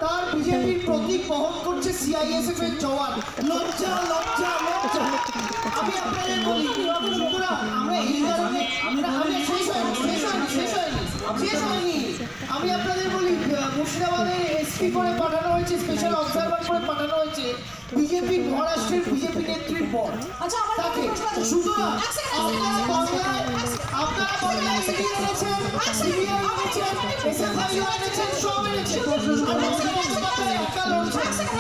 তার বিজেপির প্রতীক বহন করছে সিআইএসএফ এর জওয়ান। লজ্জা লজ্জা লজ্জা। আমি আপনাদের বলি আমরা এই কারণে শেষ হয়নি। আমি আপনাদের বলি মুর্শিদাবাদের এসপি করে পাঠানো হয়েছে, স্পেশাল অবজারভার করে পাঠানো হয়েছে বিজেপি মহারাষ্ট্রের বিজেপি নেত্রীর পর। তাকে সুতরাং আপনারা বাংলায় সিডি এনেছেন, সিবিআই এনেছেন, এসএফআই এনেছেন, সব এনেছেন।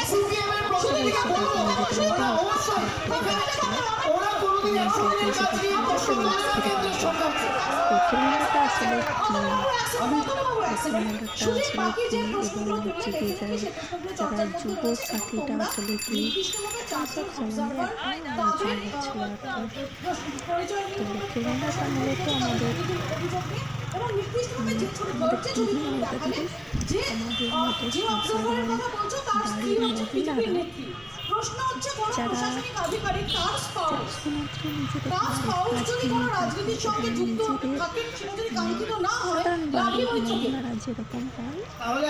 সিপিএম এর প্রতিনিধিকে বলবো ওরা অবশ্যই ওরা কোনোদিন একশনের কাজ নিয়ে প্রশ্ন করে না কেন্দ্রের সরকারকে। যারা যুব সাথীটা আসলে কি কেনাটা মূলত আমাদের প্রশ্ন হচ্ছে কোন প্রশাসনিক আধিকারিক টাস্ক ফোর্স যদি কোনো রাজনীতির সঙ্গে যুক্ত থাকেন, সেটা যদি কাঙ্ক্ষিত না হয় লাভই হচ্ছে যেরকম হয় তাহলে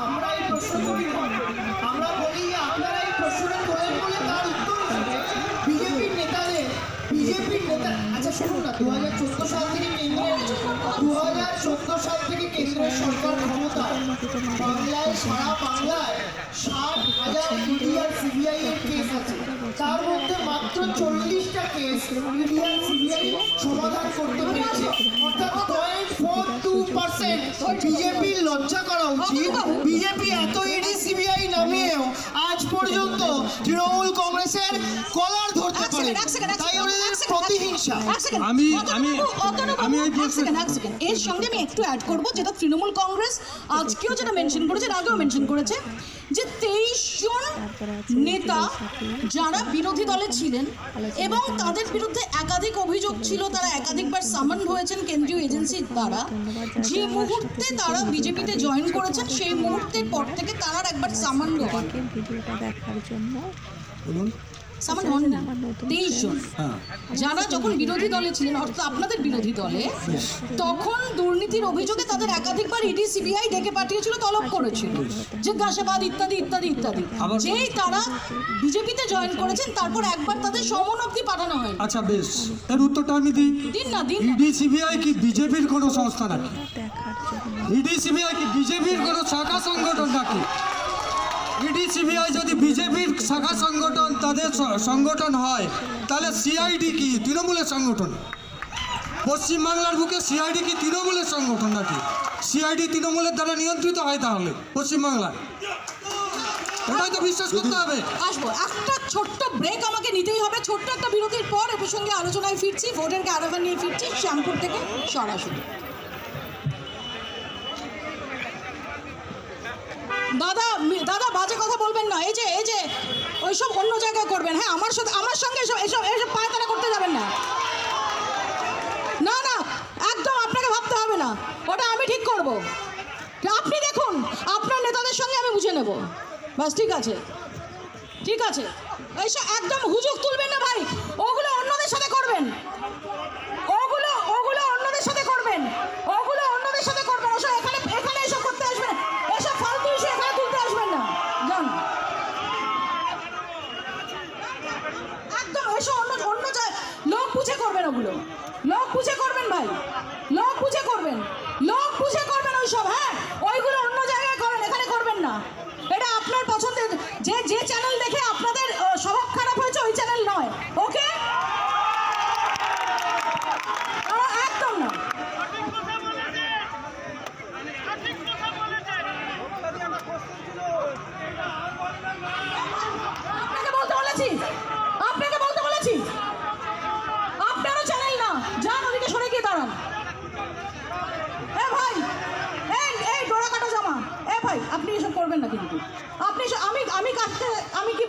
আমরা এই প্রশ্ন করি, আমরা বলি আপনারা এই প্রশ্নটা করেন বলে তার উত্তর হিসেবে বিজেপির নেতা আচ্ছা শুনুন না, 2014 সাল থেকে কেন্দ্রের সরকার ক্ষমতা বাংলায়, সারা বাংলায় 60,000 ইডি আর সিবিআই এর কেস আছে। তার মধ্যে মাত্র 40টা কেস ইডি আর সিবিআই সমাধান করতে পেরেছে, অর্থাৎ 0.42%। বিজেপির লজ্জা করা উচিত। বিজেপি এত ইডি সিবিআই নামিয়েও আজ পর্যন্ত তৃণমূল কংগ্রেসের কলার ধরতে পারে, তাই ওদের প্রতিহিংসা। এর সঙ্গে আমি একটু অ্যাড করবো, যেটা তৃণমূল কংগ্রেস আজকেও যেটা মেনশন করেছে, আগেও মেনশন করেছে, যে 23 জন নেতা যারা বিরোধী দলে ছিলেন এবং তাদের বিরুদ্ধে একাধিক অভিযোগ ছিল, তারা একাধিকবার সামন হয়েছেন কেন্দ্রীয় এজেন্সির দ্বারা। যে মুহূর্তে তারা বিজেপিতে জয়েন করেছেন সেই মুহূর্তের পর থেকে তারা একবার সামন ভিডিওটা দেখার জন্য সামান হন 23 জন যারা যখন বিরোধী দলে ছিলেন, অর্থাৎ আপনাদের বিরোধী দলে, তখন দুর্নীতির অভিযোগে তাদের একাধিকবার ইডি সিবিআই ডেকে পাঠিয়েছিল, তলব করেছিল, জিজ্ঞাসাবাদ ইত্যাদি ইত্যাদি ইত্যাদি। যেই তারা বিজেপিতে জয়েন করেছেন তারপর একবার তাদের সমন অবধি পাঠানো হয়। আচ্ছা বেশ, এর উত্তরটা আমি দিই। দিন না ইডি সিবিআই কি বিজেপির কোনো সংস্থা নাকি? দেখার জন্য ইডি সিবিআই কি বিজেপির কোনো শাখা সংগঠন নাকি? ইডি সিবিআই যদি বিজেপির শাখা সংগঠন, তাদের সংগঠন হয়, তাহলে সিআইডি কি তৃণমূলের সংগঠন? পশ্চিমবাংলার বুকে সিআইডি কি তৃণমূলের সংগঠন নাকি? সিআইডি তৃণমূলের দ্বারা নিয়ন্ত্রিত হয় তাহলে পশ্চিমবাংলায়? এটাই তো বিশ্বাস করতে হবে। আসবো, একটা ছোট্ট ব্রেক আমাকে নিতেই হবে, ছোট্ট একটা বিরতির পর এর সঙ্গে আলোচনায় ফিরছি, ভোটের ক্যারাভান নিয়ে ফিরছি শ্যামপুর থেকে সরাসরি। দাদা বাজে কথা বলবেন না, এই যে ওইসব অন্য জায়গায় করবেন। হ্যাঁ, আমার সঙ্গে এসব পায়তারা করতে যাবেন না। না না, একদম আপনাকে ভাবতে হবে না, ওটা আমি ঠিক করব। আপনি দেখুন, আপনার নেতাদের সঙ্গে আমি বুঝে নেব। বাস, ঠিক আছে ঠিক আছে। এইসব একদম হুজুগ তুলবেন না ভাই, ওগুলো অন্যদের সাথে করবেন, ওগুলো অন্যদের সাথে করবেন, ওগুলো অন্যদের সাথে করবেন। ওসব এখানে এসব করতে আসবেন না, এসব ফালতু ইস্যু এখানে তুলতে আসবেন না। যান একদম, এসব অন্য লোক বুঝে করবেন, ওগুলো লোক বুঝে করবেন ভাই, লোক বুঝে করবেন ওইসব। হ্যাঁ, ওইগুলো অন্য জায়গায় করেন, এখানে করবেন না। এটা আপনার পছন্দের, যে চ্যানেল দেখে আপনাদের স্বভাব খারাপ হয়েছে ওই চ্যানেল নয়, ওকে? একদম না। আপনাকে বলতে বলেছি আপনারও চ্যানেল না, যান ওদিকে সরে গিয়ে দাঁড়ান। ভাই, এই ডোরা কাটা জামা, ভাই আপনি এসব করবেন না কিন্তু। আপনি আমি কি